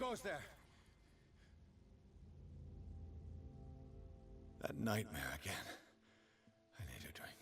goes there? That nightmare again. I need a drink.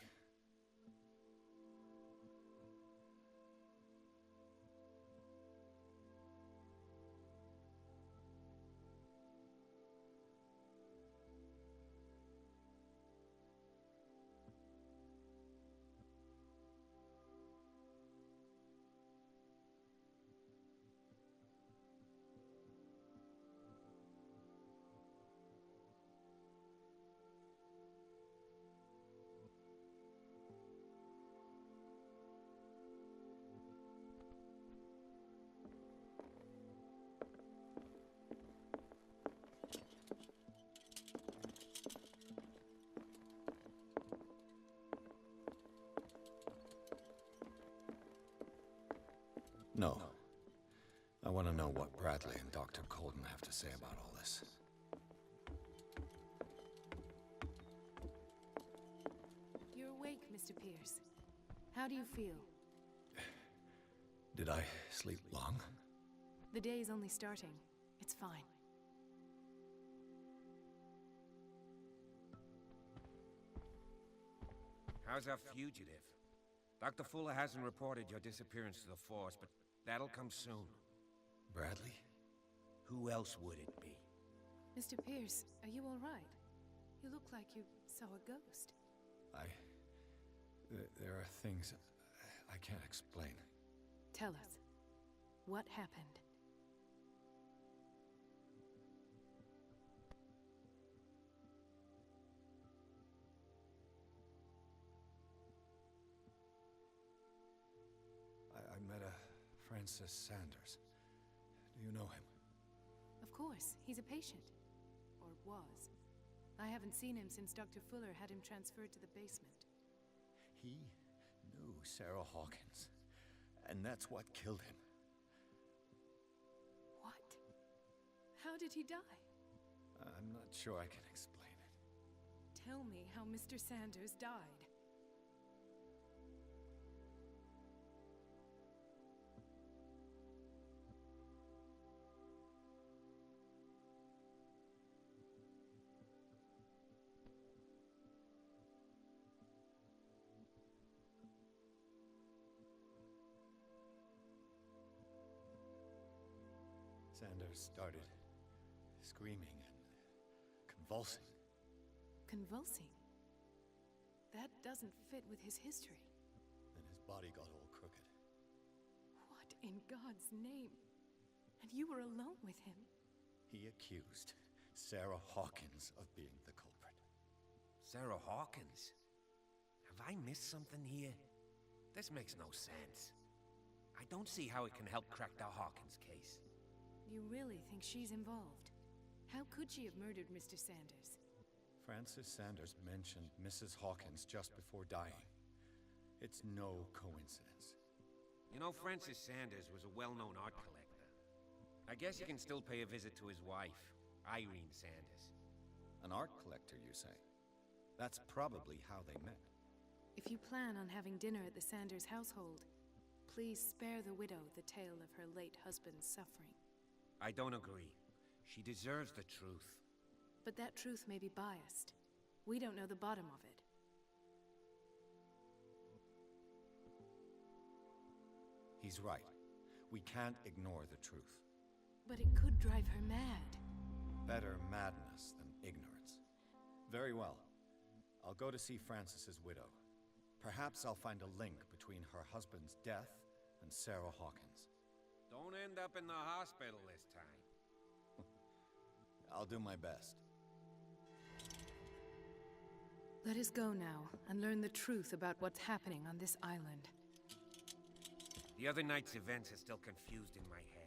No. I want to know what Bradley and Dr. Colden have to say about all this. You're awake, Mr. Pierce. How do you feel? Did I sleep long? The day is only starting. It's fine. How's our fugitive? Dr. Fuller hasn't reported your disappearance to the force, but that'll come soon. Bradley? Who else would it be? Mr. Pierce, are you all right? You look like you saw a ghost. There are things I can't explain. Tell us. What happened? I met a Francis Sanders. Do you know him? Of course, he's a patient. Or was. I haven't seen him since Dr. Fuller had him transferred to the basement. He knew Sarah Hawkins, and that's what killed him. What? How did he die? I'm not sure I can explain it. Tell me how Mr. Sanders died. Sanders started screaming and convulsing. Convulsing? That doesn't fit with his history. Then his body got all crooked. What in God's name? And you were alone with him? He accused Sarah Hawkins of being the culprit. Sarah Hawkins? Have I missed something here? This makes no sense. I don't see how it can help crack the Hawkins case. You really think she's involved? How could she have murdered Mr. Sanders? Francis Sanders mentioned Mrs. Hawkins just before dying. It's no coincidence. You know, Francis Sanders was a well-known art collector. I guess you can still pay a visit to his wife, Irene Sanders. An art collector, you say? That's probably how they met. If you plan on having dinner at the Sanders household, please spare the widow the tale of her late husband's suffering. I don't agree. She deserves the truth. But that truth may be biased. We don't know the bottom of it. He's right. We can't ignore the truth. But it could drive her mad. Better madness than ignorance. Very well. I'll go to see Francis's widow. Perhaps I'll find a link between her husband's death and Sarah Hawkins. Don't end up in the hospital this time. I'll do my best. Let us go now and learn the truth about what's happening on this island. The other night's events are still confused in my head.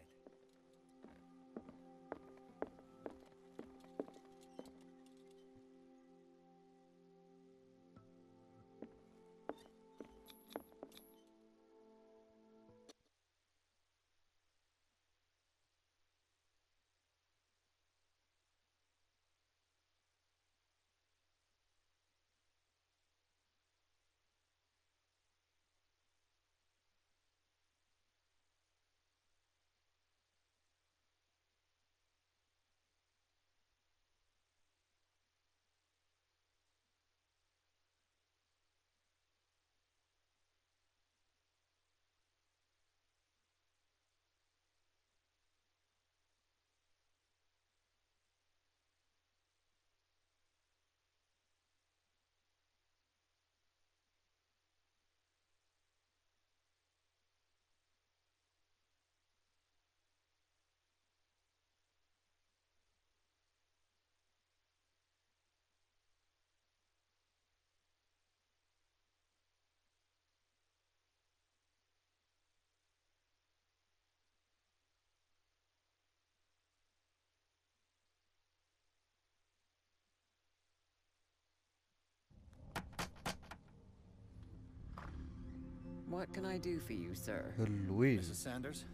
What can I do for you, sir? Mrs. Sanders,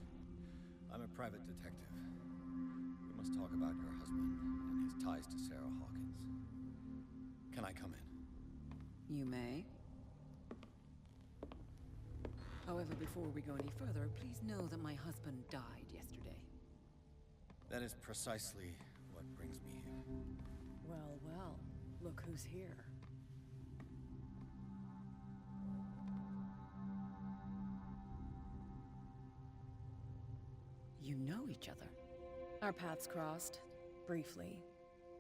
I'm a private detective. We must talk about your husband and his ties to Sarah Hawkins. Can I come in? You may. However, before we go any further, please know that my husband died yesterday. That is precisely what brings me here. Well, well, look who's here. You know each other. Our paths crossed, briefly.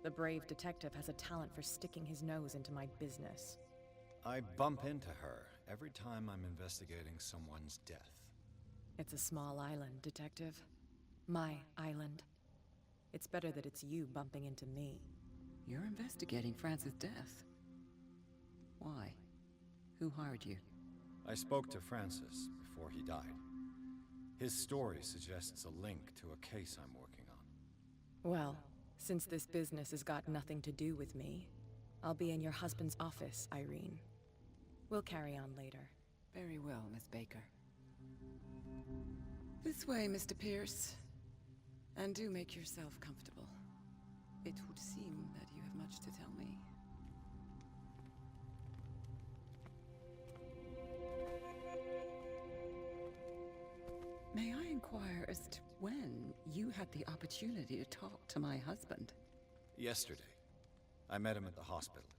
The brave detective has a talent for sticking his nose into my business. I bump into her every time I'm investigating someone's death. It's a small island, detective. My island. It's better that it's you bumping into me. You're investigating Francis' death. Why? Who hired you? I spoke to Francis before he died. His story suggests a link to a case I'm working on. Well, since this business has got nothing to do with me, I'll be in your husband's office, Irene. We'll carry on later. Very well, Miss Baker. This way, Mr. Pierce. And do make yourself comfortable. It would seem that you have much to tell me. May I inquire as to when you had the opportunity to talk to my husband? Yesterday, I met him at the hospital.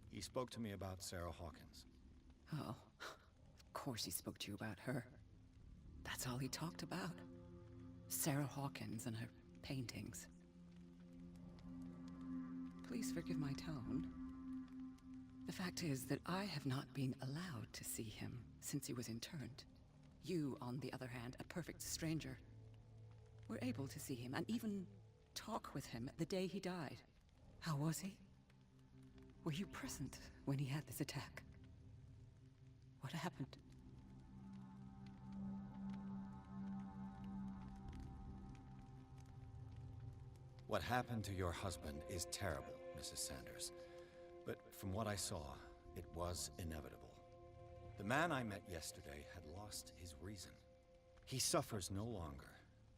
He spoke to me about Sarah Hawkins. Oh, of course he spoke to you about her. That's all he talked about. Sarah Hawkins and her paintings. Please forgive my tone. The fact is that I have not been allowed to see him since he was interned. You, on the other hand, a perfect stranger, were able to see him and even talk with him the day he died. How was he? Were you present when he had this attack? What happened? What happened to your husband is terrible, Mrs. Sanders. But from what I saw, it was inevitable. The man I met yesterday had lost his reason. He suffers no longer,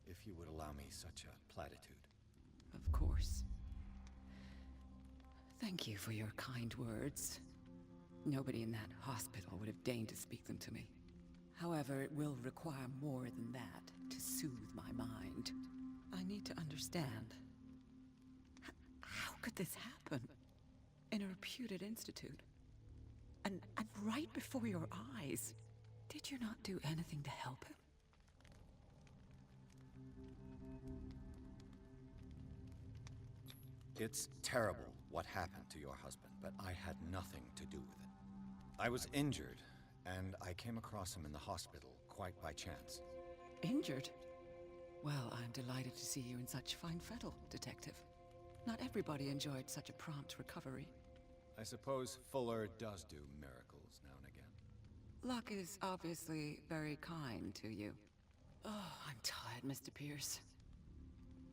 if you would allow me such a platitude. Of course. Thank you for your kind words. Nobody in that hospital would have deigned to speak them to me. However, it will require more than that to soothe my mind. I need to understand. How could this happen? In a reputed institute? And right before your eyes? Did you not do anything to help him? It's terrible what happened to your husband, but I had nothing to do with it. I was injured, and I came across him in the hospital quite by chance. Injured? Well, I'm delighted to see you in such fine fettle, Detective. Not everybody enjoyed such a prompt recovery. I suppose Fuller does do miracles now and again. Luck is obviously very kind to you. Oh, I'm tired, Mr. Pierce.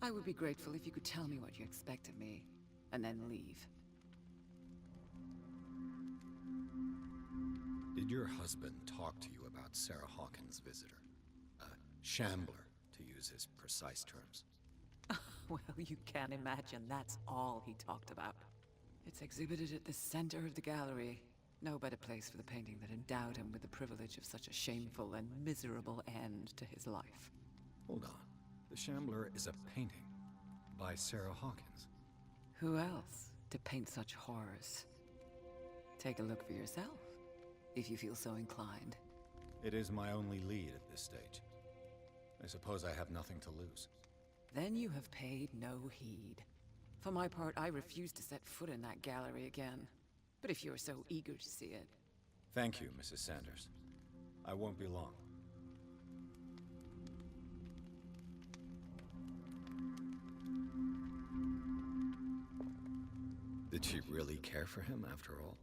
I would be grateful if you could tell me what you expect of me, and then leave. Did your husband talk to you about Sarah Hawkins' visitor? A shambler, to use his precise terms. Well, you can imagine that's all he talked about. It's exhibited at the center of the gallery. No better place for the painting that endowed him with the privilege of such a shameful and miserable end to his life. Hold on. The Shambler is a painting by Sarah Hawkins. Who else to paint such horrors? Take a look for yourself, if you feel so inclined. It is my only lead at this stage. I suppose I have nothing to lose. Then you have paid no heed. For my part, I refuse to set foot in that gallery again. But if you're so eager to see it... Thank you, Mrs. Sanders. I won't be long. Did she really care for him after all?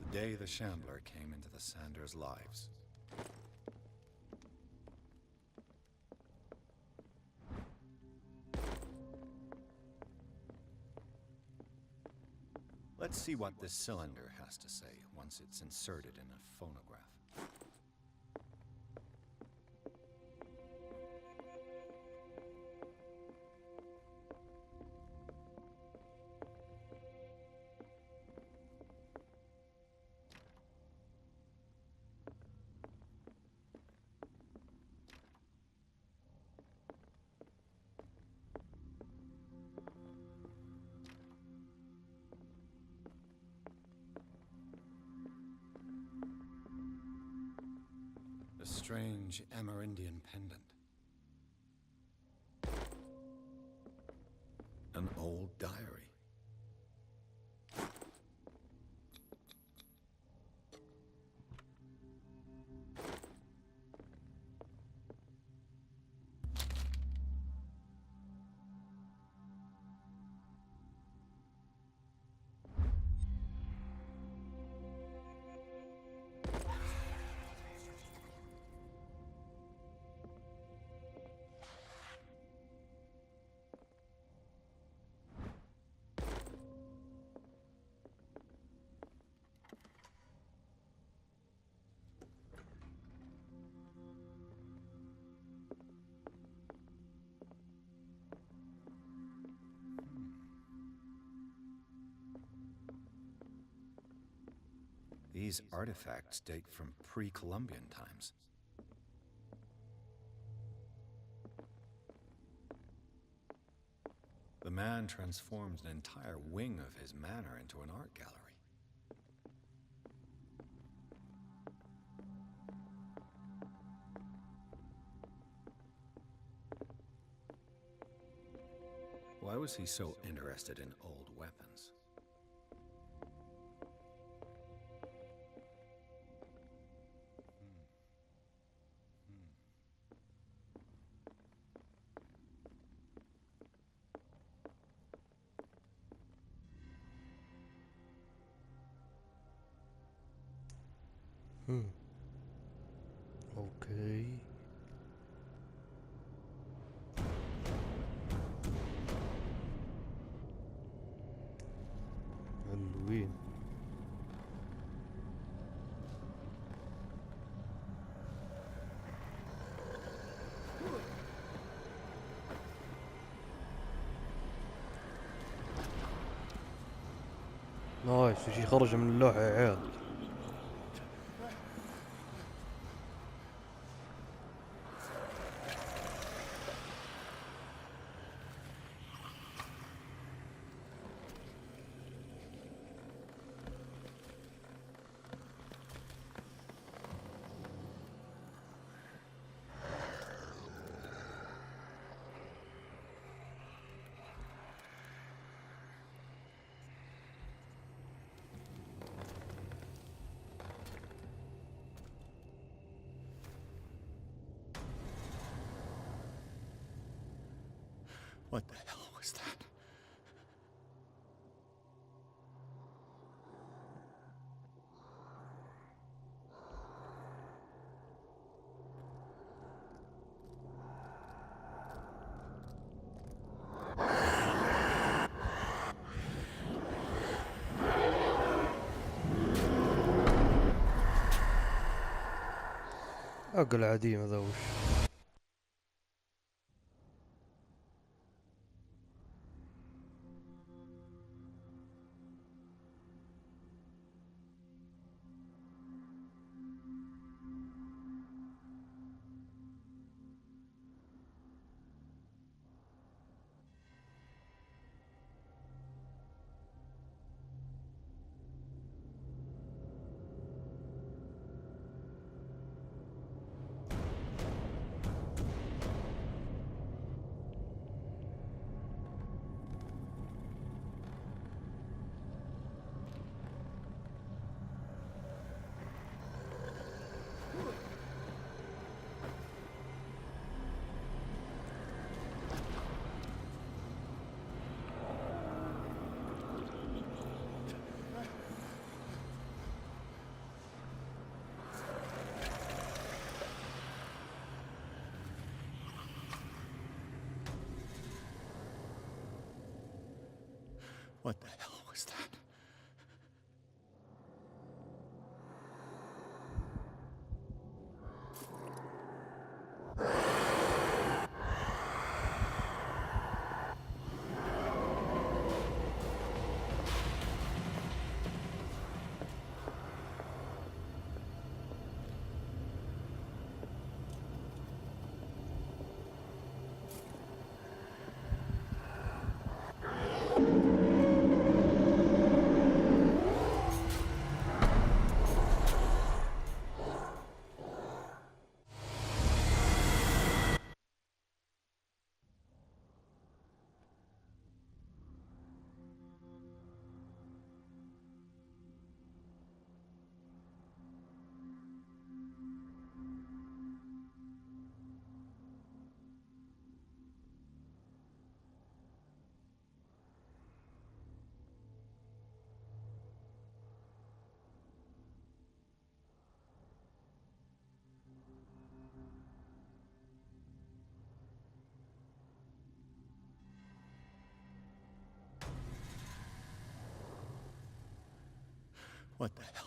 The day the Shambler came into the Sanders' lives. Let's see what this cylinder has to say once it's inserted in a phonograph. A strange Amerindian pendant. An old diary. These artifacts date from pre-Columbian times. The man transforms an entire wing of his manor into an art gallery. Why was he so interested in old weapons? اوكي. حلوين. نايس، شي خرج من اللوحة يا عيال. What the hell was that? عقل عديم هذا وش. What the hell was that? What the hell?